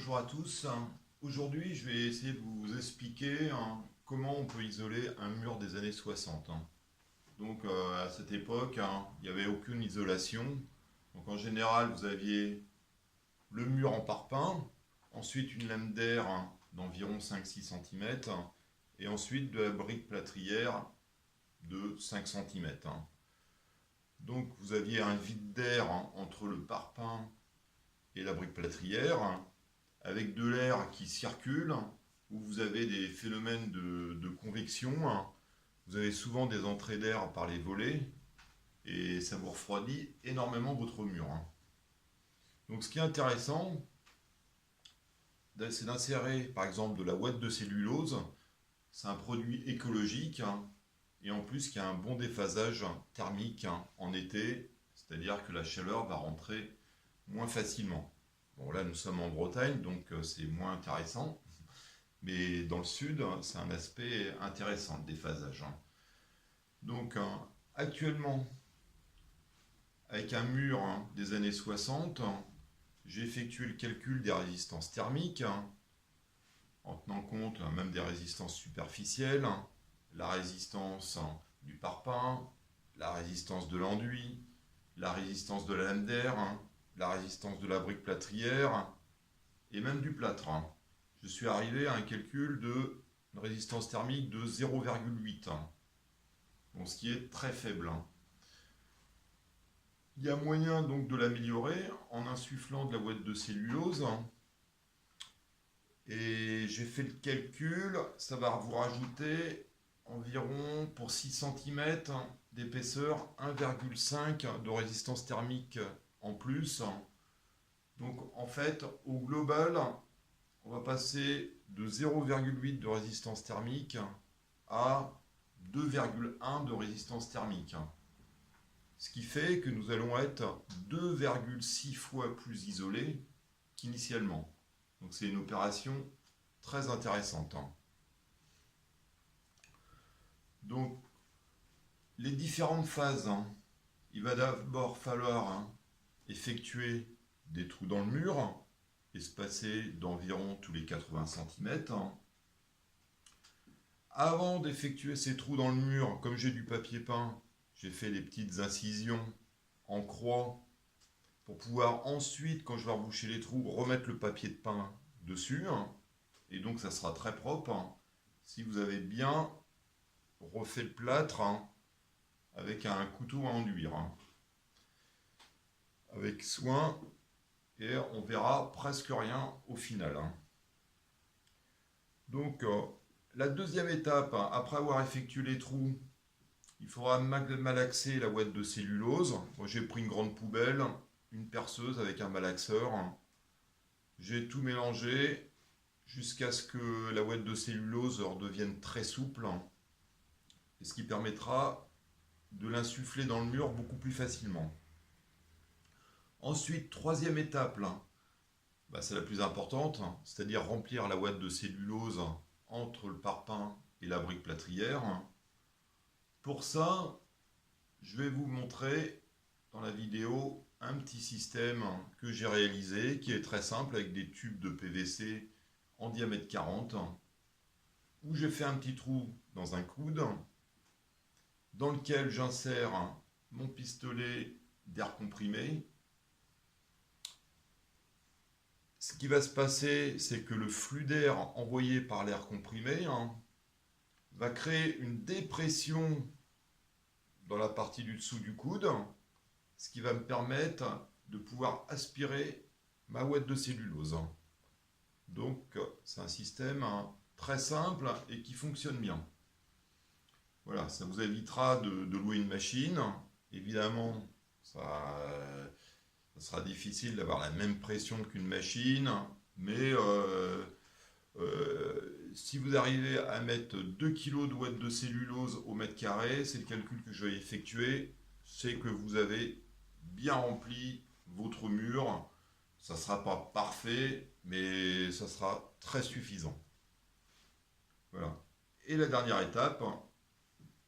Bonjour à tous. Aujourd'hui, je vais essayer de vous expliquer comment on peut isoler un mur des années 60. Donc, à cette époque, il n'y avait aucune isolation. Donc, en général, vous aviez le mur en parpaing, ensuite une lame d'air d'environ 5-6 cm, et ensuite de la brique plâtrière de 5 cm. Donc, vous aviez un vide d'air entre le parpaing et la brique plâtrière, avec de l'air qui circule, où vous avez des phénomènes de convection. Vous avez souvent des entrées d'air par les volets, et ça vous refroidit énormément votre mur. Donc ce qui est intéressant, c'est d'insérer par exemple de la ouate de cellulose. C'est un produit écologique, et en plus qui a un bon déphasage thermique en été, c'est-à-dire que la chaleur va rentrer moins facilement. Bon, là, nous sommes en Bretagne, donc c'est moins intéressant. Mais dans le sud, c'est un aspect intéressant, le déphasage. Donc, actuellement, avec un mur des années 60, j'ai effectué le calcul des résistances thermiques, en tenant compte même des résistances superficielles, la résistance du parpaing, la résistance de l'enduit, la résistance de la lame d'air, la résistance de la brique plâtrière et même du plâtre. Je suis arrivé à un calcul de résistance thermique de 0,8, bon, ce qui est très faible. Il y a moyen donc de l'améliorer en insufflant de la ouate de cellulose. Et j'ai fait le calcul, ça va vous rajouter environ pour 6 cm d'épaisseur 1,5 de résistance thermique en plus. Donc en fait, au global, on va passer de 0,8 de résistance thermique à 2,1 de résistance thermique. Ce qui fait que nous allons être 2,6 fois plus isolés qu'initialement. Donc c'est une opération très intéressante. Donc les différentes phases, il va d'abord falloir effectuer des trous dans le mur, espacés d'environ tous les 80 cm. Avant d'effectuer ces trous dans le mur, comme j'ai du papier peint, j'ai fait des petites incisions en croix pour pouvoir ensuite, quand je vais reboucher les trous, remettre le papier de peint dessus. Et donc ça sera très propre si vous avez bien refait le plâtre avec un couteau à enduire. Avec soin, et on verra presque rien au final. Donc la deuxième étape, après avoir effectué les trous, il faudra malaxer la ouate de cellulose. Moi j'ai pris une grande poubelle, une perceuse avec un malaxeur. J'ai tout mélangé jusqu'à ce que la ouate de cellulose redevienne très souple, et ce qui permettra de l'insuffler dans le mur beaucoup plus facilement. Ensuite, troisième étape, c'est la plus importante, c'est-à-dire remplir la ouate de cellulose entre le parpaing et la brique plâtrière. Pour ça, je vais vous montrer dans la vidéo un petit système que j'ai réalisé, qui est très simple, avec des tubes de PVC en diamètre 40, où j'ai fait un petit trou dans un coude, dans lequel j'insère mon pistolet d'air comprimé. Ce qui va se passer, c'est que le flux d'air envoyé par l'air comprimé va créer une dépression dans la partie du dessous du coude, ce qui va me permettre de pouvoir aspirer ma ouate de cellulose. Donc c'est un système très simple et qui fonctionne bien. Voilà, ça vous évitera de louer une machine. Évidemment, ça sera difficile d'avoir la même pression qu'une machine, mais si vous arrivez à mettre 2 kg de ouate de cellulose au mètre carré, c'est le calcul que je vais effectuer, c'est que vous avez bien rempli votre mur. Ça ne sera pas parfait, mais ça sera très suffisant. Voilà. Et la dernière étape,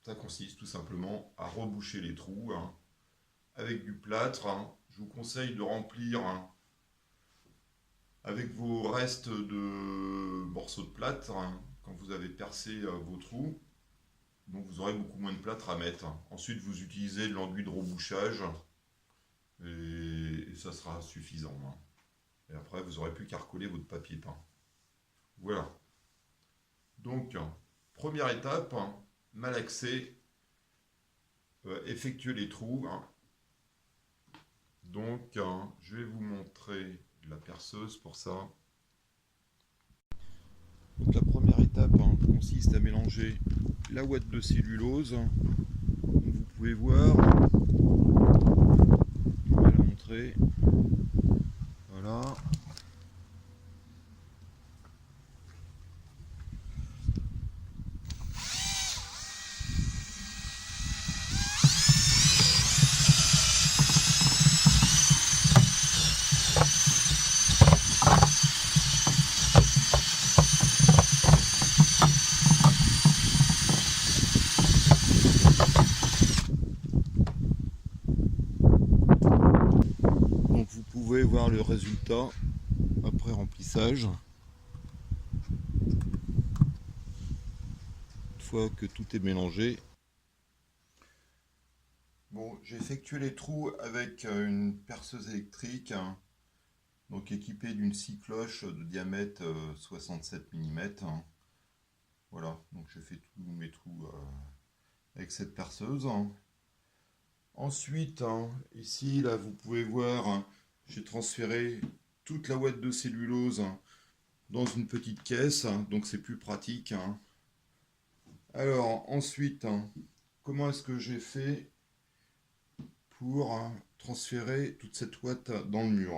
ça consiste tout simplement à reboucher les trous avec du plâtre. Je vous conseille de remplir avec vos restes de morceaux de plâtre, hein, quand vous avez percé vos trous. Donc vous aurez beaucoup moins de plâtre à mettre. Ensuite, vous utilisez de l'enduit de rebouchage et ça sera suffisant, hein. Et après, vous n'aurez plus qu'à recoller votre papier peint. Voilà. Donc, première étape, malaxer, effectuer les trous, hein. Donc, je vais vous montrer la perceuse pour ça. Donc, la première étape consiste à mélanger la ouate de cellulose. Donc, vous pouvez voir, je vais la montrer. Voilà. Donc vous pouvez voir le résultat après remplissage. Une fois que tout est mélangé. Bon, j'ai effectué les trous avec une perceuse électrique, hein, donc équipée d'une scie cloche de diamètre 67 mm. Voilà, donc j'ai fait tous mes trous avec cette perceuse. Ensuite, ici, là, vous pouvez voir, j'ai transféré toute la ouate de cellulose dans une petite caisse, donc c'est plus pratique. Alors, ensuite, comment est-ce que j'ai fait pour transférer toute cette ouate dans le mur?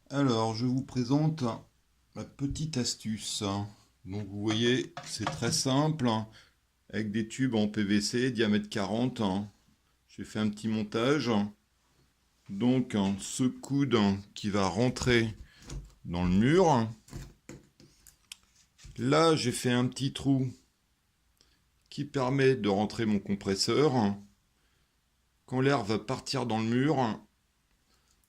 Alors, je vous présente ma petite astuce. Donc, vous voyez, c'est très simple, avec des tubes en PVC, diamètre 40. J'ai fait un petit montage. Donc, ce coude qui va rentrer dans le mur. Là, j'ai fait un petit trou qui permet de rentrer mon compresseur. Quand l'air va partir dans le mur,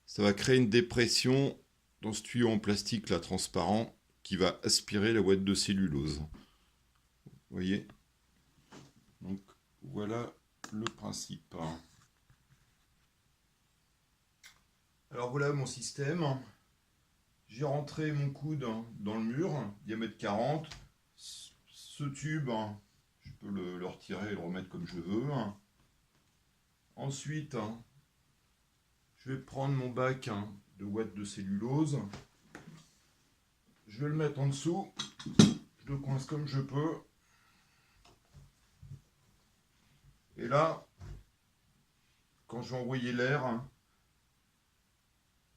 ça va créer une dépression dans ce tuyau en plastique là transparent qui va aspirer la ouate de cellulose. Vous voyez? Donc voilà le principe. Alors voilà mon système. J'ai rentré mon coude dans le mur, diamètre 40. Ce tube, je peux le retirer et le remettre comme je veux. Ensuite, je vais prendre mon bac de ouate de cellulose. Je vais le mettre en dessous. Je le coince comme je peux. Et là, quand je vais envoyer l'air,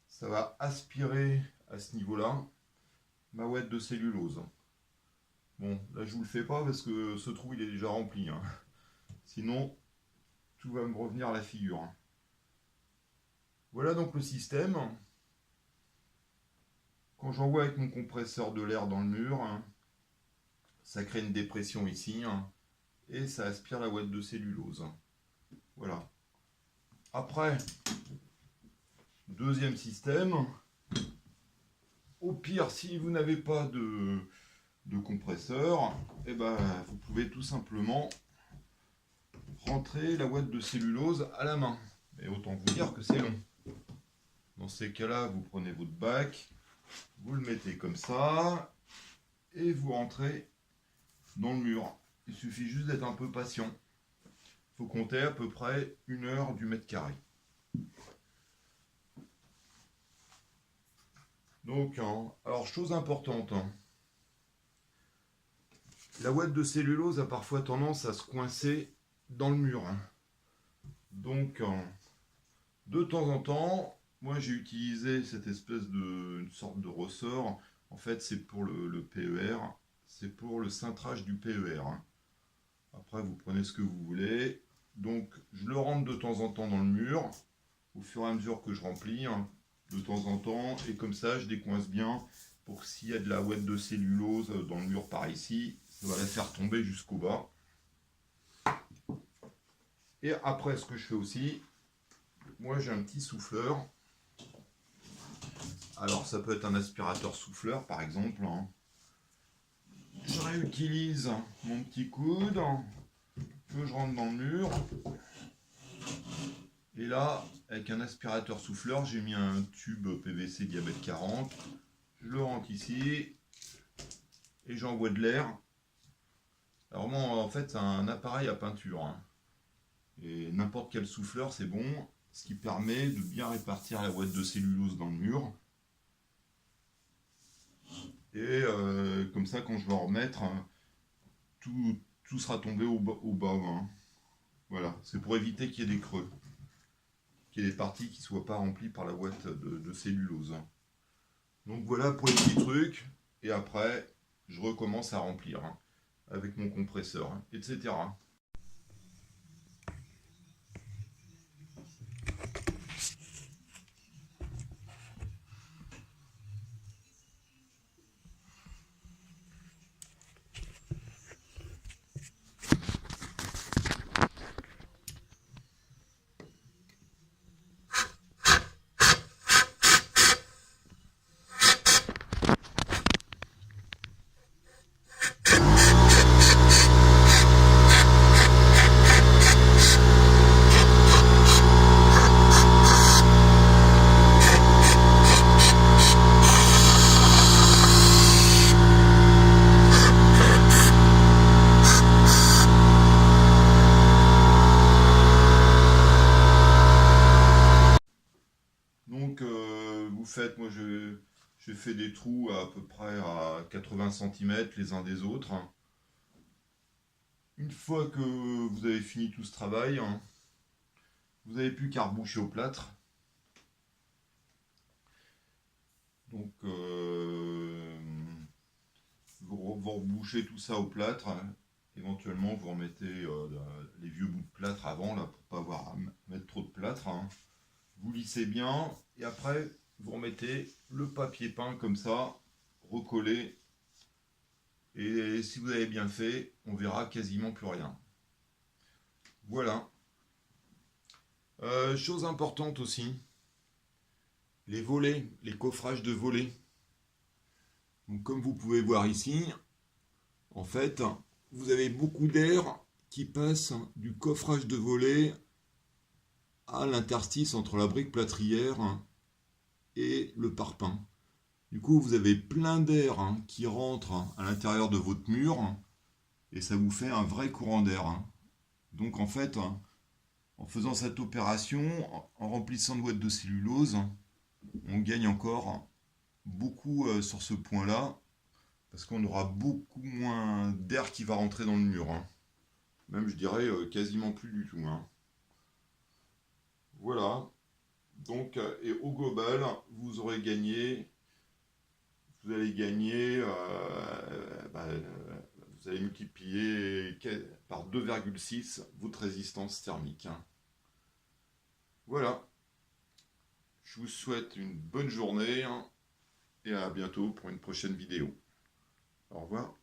ça va aspirer à ce niveau-là ma ouate de cellulose. Bon, là je vous le fais pas parce que ce trou il est déjà rempli. Sinon, tout va me revenir à la figure. Voilà donc le système. Quand j'envoie avec mon compresseur de l'air dans le mur, ça crée une dépression ici et ça aspire la ouate de cellulose. Voilà. Après, deuxième système. Au pire, si vous n'avez pas de compresseur, eh ben, vous pouvez tout simplement rentrer la ouate de cellulose à la main. Et autant vous dire que c'est long. Dans ces cas-là, vous prenez votre bac, vous le mettez comme ça, et vous rentrez dans le mur. Il suffit juste d'être un peu patient. Il faut compter à peu près 1 heure du mètre carré. Donc, alors chose importante, la ouate de cellulose a parfois tendance à se coincer dans le mur. Donc, de temps en temps, moi j'ai utilisé cette espèce une sorte de ressort. En fait, c'est pour le PER, c'est pour le cintrage du PER. Après, vous prenez ce que vous voulez. Donc, je le rentre de temps en temps dans le mur, au fur et à mesure que je remplis, de temps en temps, et comme ça, je décoince bien pour que s'il y a de la ouate de cellulose dans le mur par ici, ça va la faire tomber jusqu'au bas. Et après, ce que je fais aussi, moi j'ai un petit souffleur. Alors ça peut être un aspirateur souffleur par exemple. Je réutilise mon petit coude que je rentre dans le mur. Et là, avec un aspirateur souffleur, j'ai mis un tube PVC diamètre 40. Je le rentre ici et j'envoie de l'air. Alors moi, en fait, c'est un appareil à peinture. Et n'importe quel souffleur, c'est bon. Ce qui permet de bien répartir la ouate de cellulose dans le mur. Et comme ça, quand je vais en remettre, tout sera tombé au bas. Voilà, c'est pour éviter qu'il y ait des creux. Qu'il y ait des parties qui ne soient pas remplies par la ouate de cellulose. Donc voilà pour les petits trucs. Et après, je recommence à remplir avec mon compresseur, etc. Donc vous faites, moi j'ai fait des trous à peu près à 80 cm les uns des autres. Une fois que vous avez fini tout ce travail, vous n'avez plus qu'à reboucher au plâtre. Donc vous rebouchez tout ça au plâtre. Éventuellement vous remettez les vieux bouts de plâtre avant là, pour pas avoir à mettre trop de plâtre. Vous lissez bien et après vous remettez le papier peint comme ça, recollé. Et si vous avez bien fait, on verra quasiment plus rien. Voilà. Chose importante aussi, les volets, les coffrages de volets. Donc, comme vous pouvez voir ici, en fait, vous avez beaucoup d'air qui passe du coffrage de volets à l'interstice entre la brique plâtrière et le parpaing. Du coup, vous avez plein d'air qui rentre à l'intérieur de votre mur et ça vous fait un vrai courant d'air. Donc en fait, en faisant cette opération, en remplissant de ouate de cellulose, on gagne encore beaucoup sur ce point-là parce qu'on aura beaucoup moins d'air qui va rentrer dans le mur. Même, je dirais, quasiment plus du tout. Voilà. Donc, et au global, vous aurez gagné... Vous allez gagner, vous allez multiplier par 2,6 votre résistance thermique. Voilà. Je vous souhaite une bonne journée et à bientôt pour une prochaine vidéo. Au revoir.